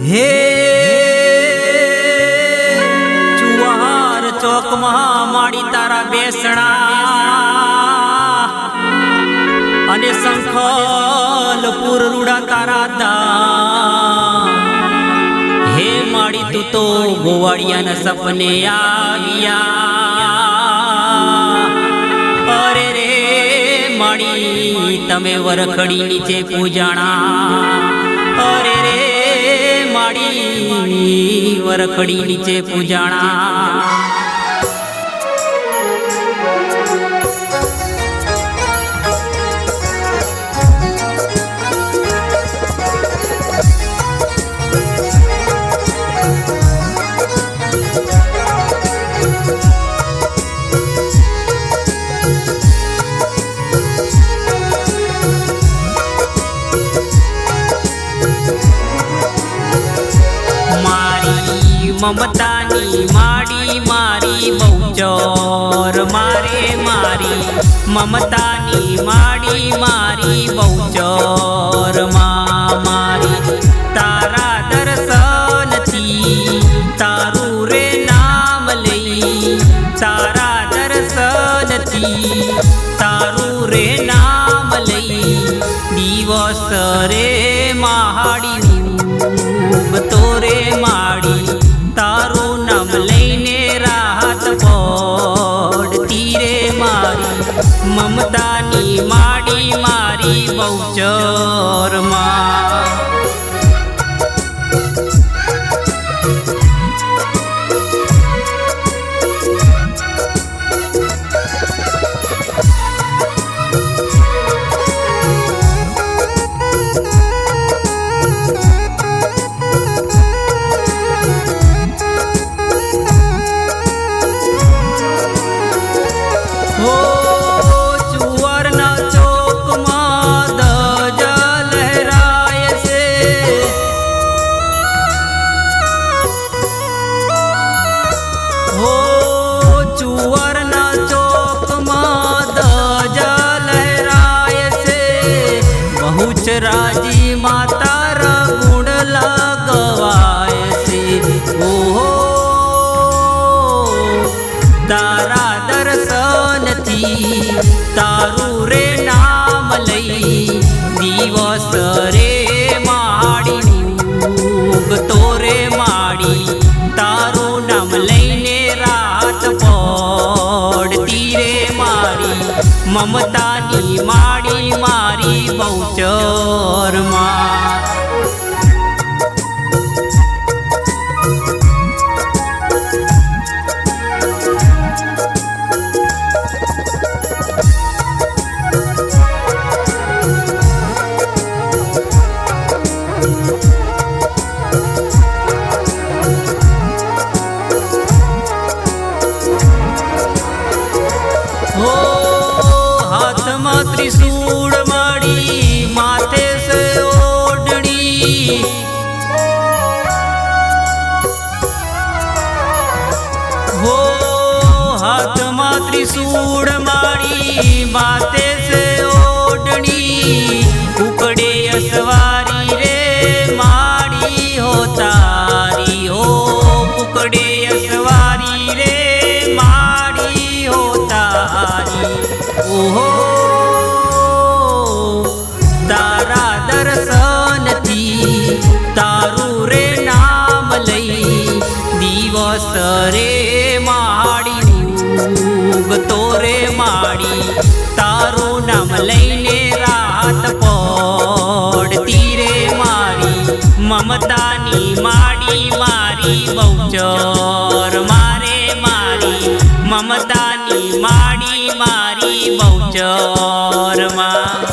हे चुवार चौक माड़ी तारा बेसणा अने संखलपुर रूड़ा तारा दा। हे माड़ी तू तो गोवाड़िया न सपने आविया। अरे रे माड़ी तमे वरखड़ी नीचे पूजाणा। अरे रे माड़ी वरखड़ी नीचे पूजाणा। ममतानी माड़ी मारी बहुचोर मारे मारी। ममतानी माड़ी मारी बहुचोर मारी। तारा दर्शन थी तारू रे नाम लई। तारा दर्शन थी तारू रे नाम लई। दिवस रे महाड़ी तोरे माड़ी। तारो नाम लईने राहत पड़ती रे मारी। ममतानी माड़ी मारी बहुचोर माँ। राजी माता रा गुण लगवाए से। ओहो तारा दर्शन थी तारू रे नाम लई। दिवस रे माड़ी तोरे माड़ी। तारू नाम लईने रात पड़ती रे मारी। ममतानी माड़ी मारी बहुचोर माँ। त्रिशूल माड़ी माथे से ओढ़नी। हो हाथ मा त्रिशूल माड़ी माथे से ओढ़नी। कुकड़े असवारी रे माड़ी हो तारी। हो कुकड़े असवारी रे माड़ी हो तारी। ओहो तारू रे नाम लई। दिवस रे माड़ी तोरे माड़ी। तारू नाम लईने रात पड़ती रे मारी। ममतानी माड़ी मारी बहुचोर मारे मारी। ममतानी माड़ी मारी बहुचोर माँ।